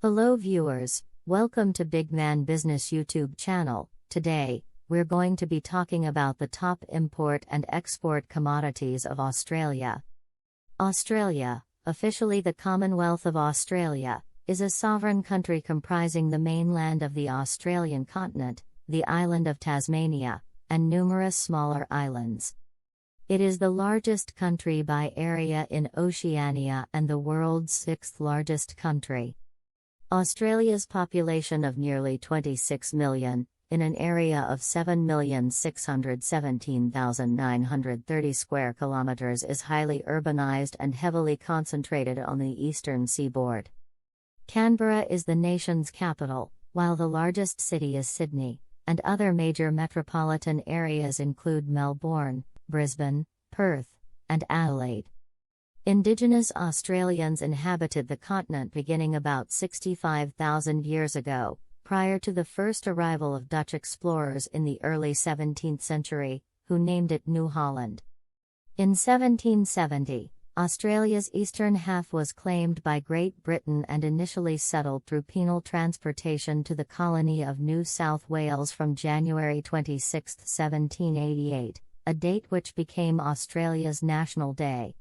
Hello viewers, welcome to Big Man Business YouTube channel. Today, we're going to be talking about the top import and export commodities of Australia. Australia, officially the Commonwealth of Australia, is a sovereign country comprising the mainland of the Australian continent, the island of Tasmania, and numerous smaller islands. It is the largest country by area in Oceania and the world's sixth largest country. Australia's population of nearly 26 million, in an area of 7,617,930 square kilometers, is highly urbanized and heavily concentrated on the eastern seaboard. Canberra is the nation's capital, while the largest city is Sydney, and other major metropolitan areas include Melbourne, Brisbane, Perth, and Adelaide. Indigenous Australians inhabited the continent beginning about 65,000 years ago, prior to the first arrival of Dutch explorers in the early 17th century, who named it New Holland. In 1770, Australia's eastern half was claimed by Great Britain and initially settled through penal transportation to the colony of New South Wales from January 26, 1788, a date which became Australia's National Day.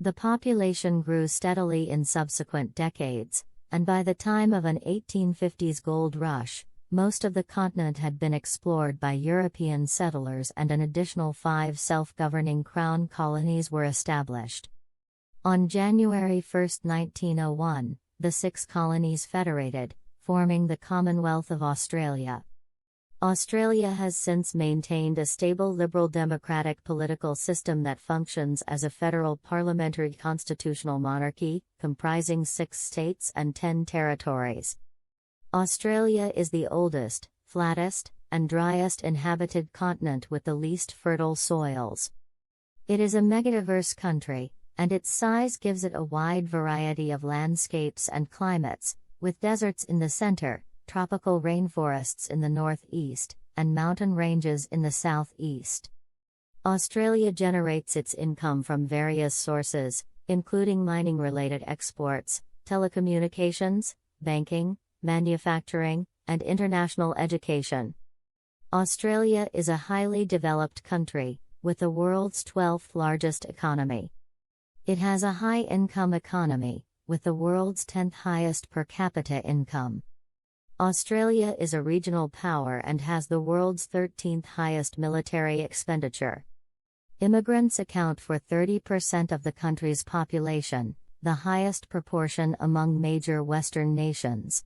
The population grew steadily in subsequent decades, and by the time of an 1850s gold rush, most of the continent had been explored by European settlers and an additional 5 self-governing crown colonies were established. On January 1, 1901, the 6 colonies federated, forming the Commonwealth of Australia. Australia has since maintained a stable liberal democratic political system that functions as a federal parliamentary constitutional monarchy, comprising 6 states and 10 territories. Australia is the oldest, flattest, and driest inhabited continent with the least fertile soils. It is a megadiverse country, and its size gives it a wide variety of landscapes and climates, with deserts in the center, tropical rainforests in the northeast, and mountain ranges in the southeast. Australia generates its income from various sources, including mining-related exports, telecommunications, banking, manufacturing, and international education. Australia is a highly developed country, with the world's 12th largest economy. It has a high-income economy, with the world's 10th highest per capita income. Australia is a regional power and has the world's 13th highest military expenditure. Immigrants account for 30% of the country's population, the highest proportion among major Western nations.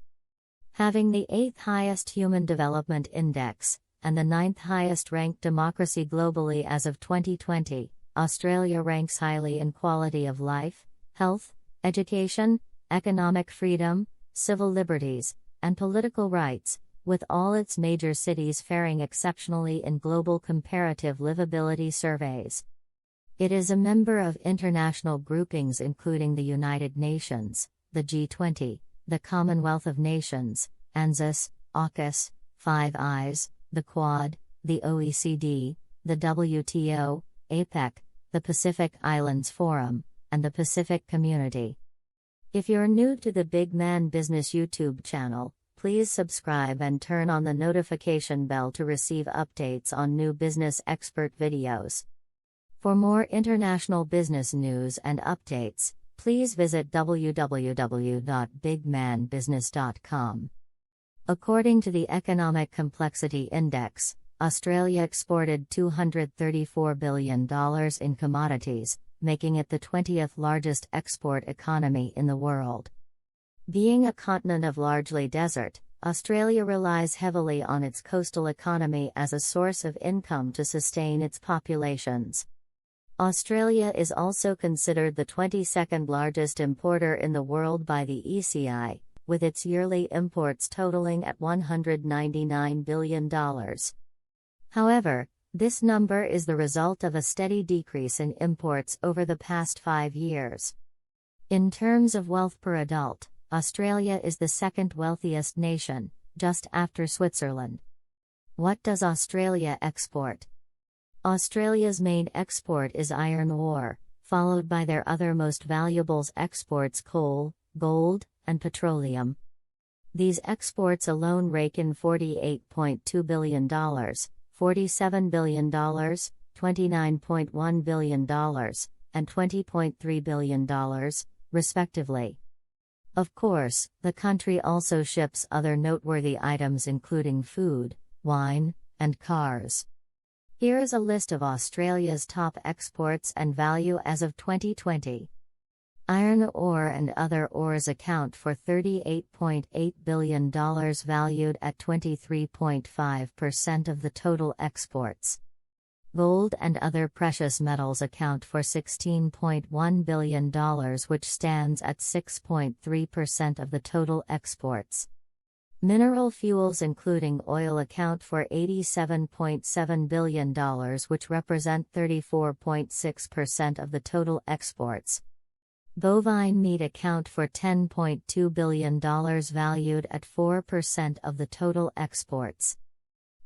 Having the 8th highest Human Development Index, and the 9th highest ranked democracy globally as of 2020, Australia ranks highly in quality of life, health, education, economic freedom, civil liberties, and political rights, with all its major cities faring exceptionally in global comparative livability surveys. It is a member of international groupings including the United Nations, the G20, the Commonwealth of Nations, ANZUS, AUKUS, Five Eyes, the Quad, the OECD, the WTO, APEC, the Pacific Islands Forum, and the Pacific Community. If you're new to the Big Man Business YouTube channel, please subscribe and turn on the notification bell to receive updates on new business expert videos. For more international business news and updates, please visit www.bigmanbusiness.com. According to the Economic Complexity Index, Australia exported $234 billion in commodities, making it the 20th largest export economy in the world. Being a continent of largely desert, Australia relies heavily on its coastal economy as a source of income to sustain its populations. Australia is also considered the 22nd largest importer in the world by the ECI, with its yearly imports totaling at $199 billion. However, this number is the result of a steady decrease in imports over the past 5 years. In terms of wealth per adult, Australia is the second wealthiest nation, just after Switzerland. What does Australia export? Australia's main export is iron ore, followed by their other most valuables exports: coal, gold, and petroleum. These exports alone rake in $48.2 billion, $47 billion, $29.1 billion, and $20.3 billion, respectively. Of course, the country also ships other noteworthy items including food, wine, and cars. Here is a list of Australia's top exports and value as of 2020. Iron ore and other ores account for $38.8 billion valued at 23.5% of the total exports. Gold and other precious metals account for $16.1 billion, which stands at 6.3% of the total exports. Mineral fuels including oil account for $87.7 billion, which represent 34.6% of the total exports. Bovine meat account for $10.2 billion valued at 4% of the total exports.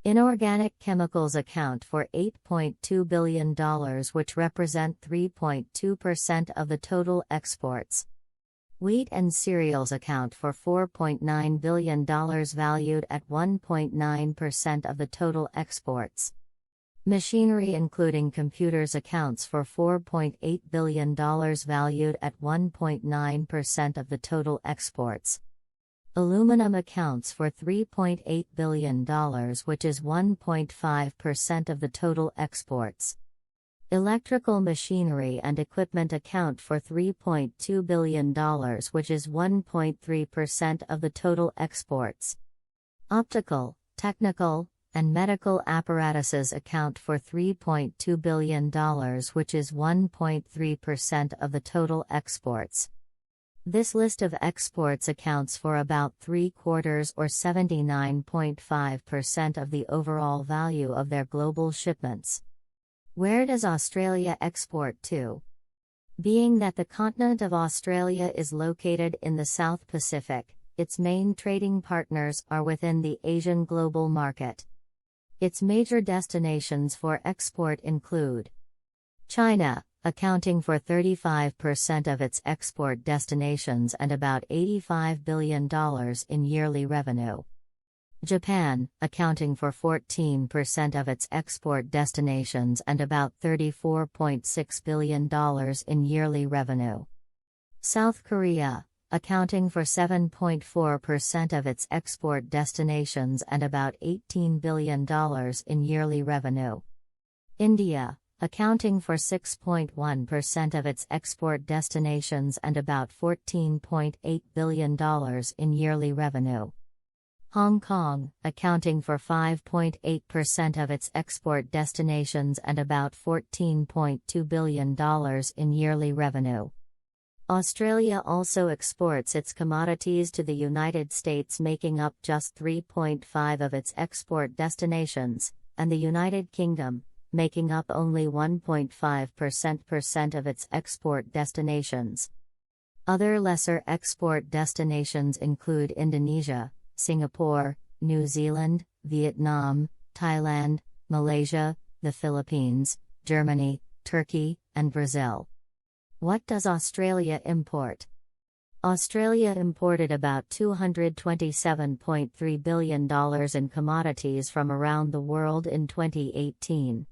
Inorganic chemicals account for $8.2 billion, which represent 3.2% of the total exports. Wheat and cereals account for $4.9 billion valued at 1.9% of the total exports. Machinery including computers accounts for $4.8 billion valued at 1.9% of the total exports. Aluminum accounts for $3.8 billion, which is 1.5% of the total exports. Electrical machinery and equipment account for $3.2 billion, which is 1.3% of the total exports. Optical, technical, and medical apparatuses account for $3.2 billion, which is 1.3% of the total exports. This list of exports accounts for about 3/4 or 79.5% of the overall value of their global shipments. Where does Australia export to? Being that the continent of Australia is located in the South Pacific, its main trading partners are within the Asian global market. Its major destinations for export include China, accounting for 35% of its export destinations and about $85 billion in yearly revenue. Japan, accounting for 14% of its export destinations and about $34.6 billion in yearly revenue. South Korea, accounting for 7.4% of its export destinations and about $18 billion in yearly revenue. India, accounting for 6.1% of its export destinations and about $14.8 billion in yearly revenue. Hong Kong, accounting for 5.8% of its export destinations and about $14.2 billion in yearly revenue. Australia also exports its commodities to the United States, making up just 3.5% of its export destinations, and the United Kingdom, making up only 1.5% of its export destinations. Other lesser export destinations include Indonesia, Singapore, New Zealand, Vietnam, Thailand, Malaysia, the Philippines, Germany, Turkey, and Brazil. What does Australia import? Australia imported about $227.3 billion in commodities from around the world in 2018.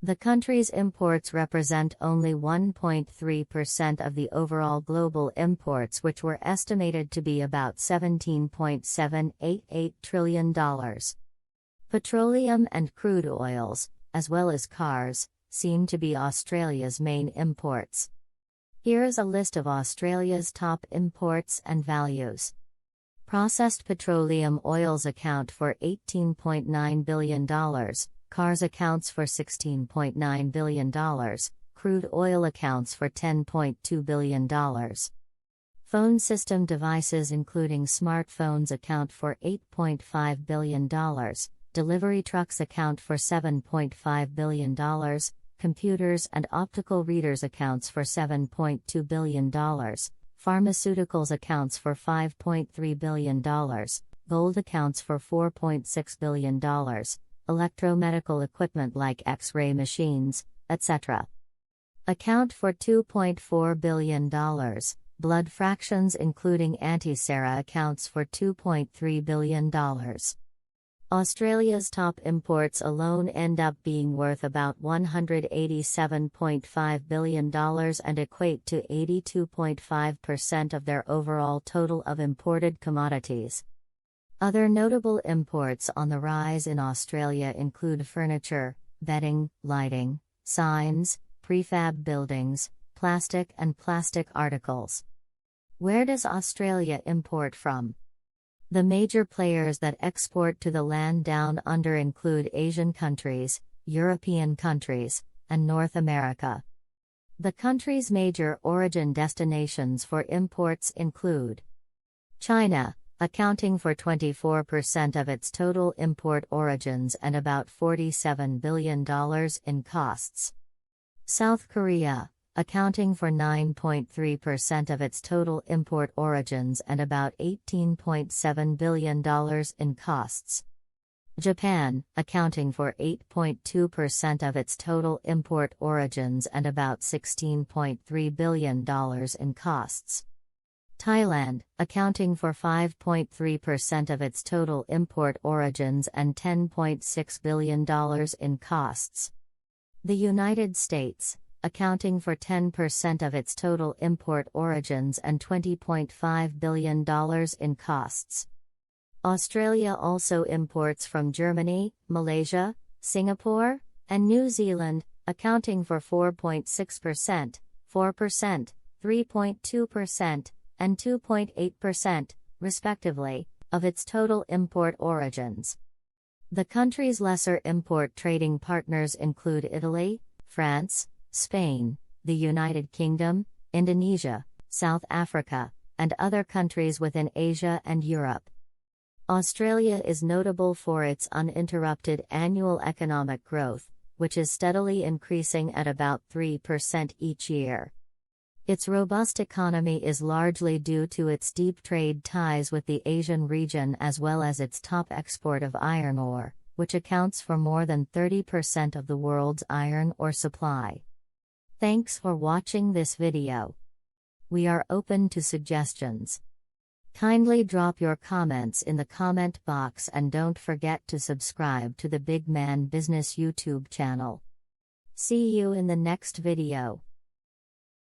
The country's imports represent only 1.3% of the overall global imports, which were estimated to be about $17.788 trillion. Petroleum and crude oils, as well as cars, seem to be Australia's main imports. Here is a list of Australia's top imports and values. Processed petroleum oils account for $18.9 billion, cars accounts for $16.9 billion, crude oil accounts for $10.2 billion. Phone system devices including smartphones account for $8.5 billion, delivery trucks account for $7.5 billion, computers and optical readers accounts for $7.2 billion, pharmaceuticals accounts for $5.3 billion, gold accounts for $4.6 billion, electromedical equipment like X-ray machines, etc. account for $2.4 billion, Blood fractions including antisera accounts for $2.3 billion. Australia's top imports alone end up being worth about $187.5 billion and equate to 82.5% of their overall total of imported commodities. Other notable imports on the rise in Australia include furniture, bedding, lighting, signs, prefab buildings, plastic and plastic articles. Where does Australia import from? The major players that export to the land down under include Asian countries, European countries, and North America. The country's major origin destinations for imports include China, accounting for 24% of its total import origins and about $47 billion in costs. South Korea, accounting for 9.3% of its total import origins and about $18.7 billion in costs. Japan, accounting for 8.2% of its total import origins and about $16.3 billion in costs. Thailand, accounting for 5.3% of its total import origins and $10.6 billion in costs. The United States, accounting for 10% of its total import origins and $20.5 billion in costs. Australia also imports from Germany, Malaysia, Singapore, and New Zealand, accounting for 4.6%, 4%, 3.2%, and 2.8%, respectively, of its total import origins. The country's lesser import trading partners include Italy, France, Spain, the United Kingdom, Indonesia, South Africa, and other countries within Asia and Europe. Australia is notable for its uninterrupted annual economic growth, which is steadily increasing at about 3% each year. Its robust economy is largely due to its deep trade ties with the Asian region as well as its top export of iron ore, which accounts for more than 30% of the world's iron ore supply. Thanks for watching this video. We are open to suggestions. Kindly drop your comments in the comment box and don't forget to subscribe to the Big Man Business YouTube channel. See you in the next video.